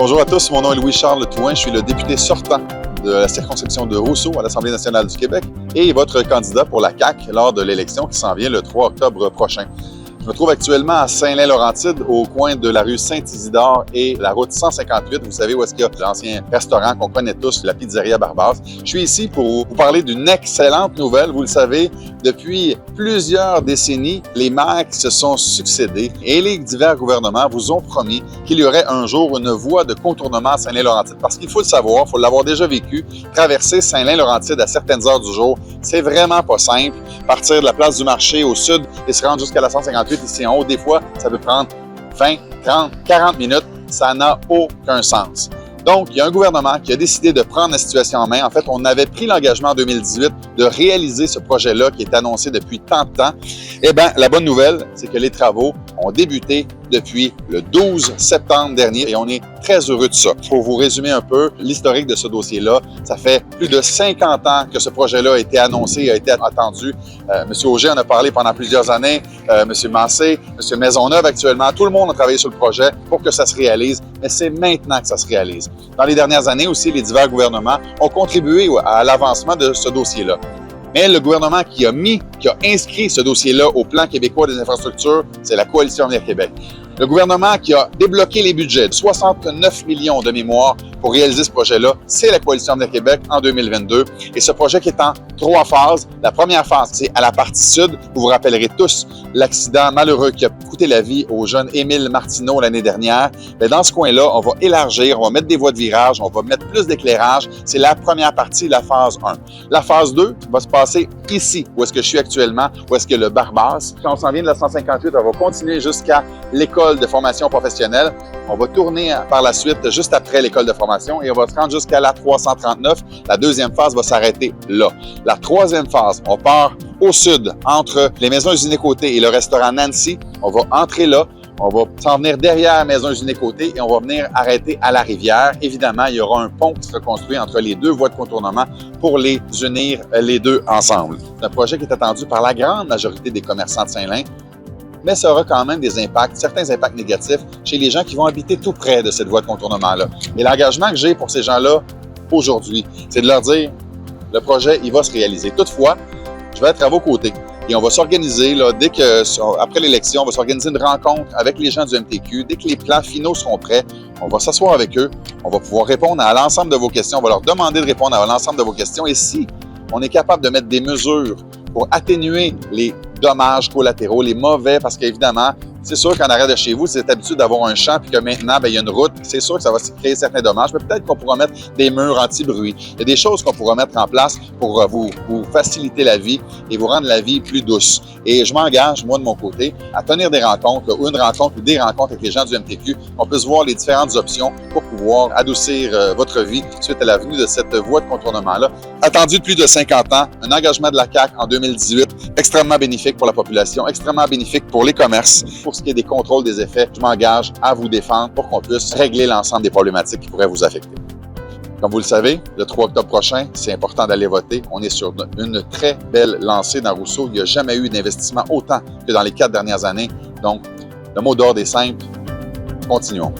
Bonjour à tous, mon nom est Louis-Charles Touin, je suis le député sortant de la circonscription de Rousseau à l'Assemblée nationale du Québec et votre candidat pour la CAQ lors de l'élection qui s'en vient le 3 octobre prochain. Je me trouve actuellement à Saint-Lin-Laurentide, au coin de la rue Saint-Isidore et la route 158. Vous savez où est-ce qu'il y a l'ancien restaurant qu'on connaît tous, la pizzeria Barbasse. Je suis ici pour vous parler d'une excellente nouvelle. Vous le savez, depuis plusieurs décennies, les maires qui se sont succédés et les divers gouvernements vous ont promis qu'il y aurait un jour une voie de contournement à Saint-Lin-Laurentide. Parce qu'il faut le savoir, il faut l'avoir déjà vécu, traverser Saint-Lin-Laurentide à certaines heures du jour, c'est vraiment pas simple. Partir de la place du marché au sud et se rendre jusqu'à la 158 ici en haut, des fois, ça peut prendre 20, 30, 40 minutes. Ça n'a aucun sens. Donc, il y a un gouvernement qui a décidé de prendre la situation en main. En fait, on avait pris l'engagement en 2018 de réaliser ce projet-là qui est annoncé depuis tant de temps. Eh bien, la bonne nouvelle, c'est que les travaux ont débuté depuis le 12 septembre dernier et on est très heureux de ça. Pour vous résumer un peu l'historique de ce dossier-là, ça fait plus de 50 ans que ce projet-là a été annoncé, a été attendu. M. Auger en a parlé pendant plusieurs années, M. Massé, M. Maisonneuve actuellement, tout le monde a travaillé sur le projet pour que ça se réalise, mais c'est maintenant que ça se réalise. Dans les dernières années aussi, les divers gouvernements ont contribué à l'avancement de ce dossier-là. Mais le gouvernement qui a inscrit ce dossier-là au plan québécois des infrastructures, c'est la Coalition Avenir Québec. Le gouvernement qui a débloqué les budgets de 69 millions de mémoire pour réaliser ce projet-là, c'est la Coalition Avenir Québec en 2022. Et ce projet qui est en 3 phases. La première phase, c'est à la partie sud. Vous vous rappellerez tous l'accident malheureux qui a coûté la vie au jeune Émile Martineau l'année dernière. Mais dans ce coin-là, on va élargir, on va mettre des voies de virage, on va mettre plus d'éclairage. C'est la première partie, la phase 1. La phase 2 va se passer ici, où est-ce que je suis actuellement, où est-ce que le Barbasse. Quand on s'en vient de la 158, on va continuer jusqu'à l'école de formation professionnelle. On va tourner par la suite juste après l'école de formation et on va se rendre jusqu'à la 339. La deuxième phase va s'arrêter là. La troisième phase, on part au sud, entre les maisons Usinez-Côté et le restaurant Nancy. On va entrer là. On va s'en venir derrière Maison Usinez-Côté et on va venir arrêter à la rivière. Évidemment, il y aura un pont qui sera construit entre les deux voies de contournement pour les unir les deux ensemble. C'est un projet qui est attendu par la grande majorité des commerçants de Saint-Lin, mais ça aura quand même des impacts, certains impacts négatifs chez les gens qui vont habiter tout près de cette voie de contournement-là. Et l'engagement que j'ai pour ces gens-là aujourd'hui, c'est de leur dire, le projet, il va se réaliser. Toutefois, je vais être à vos côtés. Et on va s'organiser, là, après l'élection, on va s'organiser une rencontre avec les gens du MTQ. Dès que les plans finaux seront prêts, on va s'asseoir avec eux. On va pouvoir répondre à l'ensemble de vos questions. On va leur demander de répondre à l'ensemble de vos questions. Et si on est capable de mettre des mesures pour atténuer les dommages collatéraux, les mauvais, parce qu'évidemment, c'est sûr qu'en arrière de chez vous, si vous êtes habitué d'avoir un champ puis que maintenant, il y a une route, c'est sûr que ça va créer certains dommages, mais peut-être qu'on pourra mettre des murs anti-bruit. Il y a des choses qu'on pourra mettre en place pour vous faciliter la vie et vous rendre la vie plus douce. Et je m'engage, moi, de mon côté, à tenir des rencontres, là, ou une rencontre ou des rencontres avec les gens du MTQ. On peut se voir les différentes options pour pouvoir adoucir votre vie suite à la venue de cette voie de contournement-là. Attendu de plus de 50 ans, un engagement de la CAQ en 2018, extrêmement bénéfique pour la population, extrêmement bénéfique pour les commerces. Pour ce qui est des contrôles des effets, je m'engage à vous défendre pour qu'on puisse régler l'ensemble des problématiques qui pourraient vous affecter. Comme vous le savez, le 3 octobre prochain, c'est important d'aller voter. On est sur une très belle lancée dans Rousseau. Il n'y a jamais eu d'investissement autant que dans les 4 dernières années. Donc, le mot d'ordre est simple. Continuons.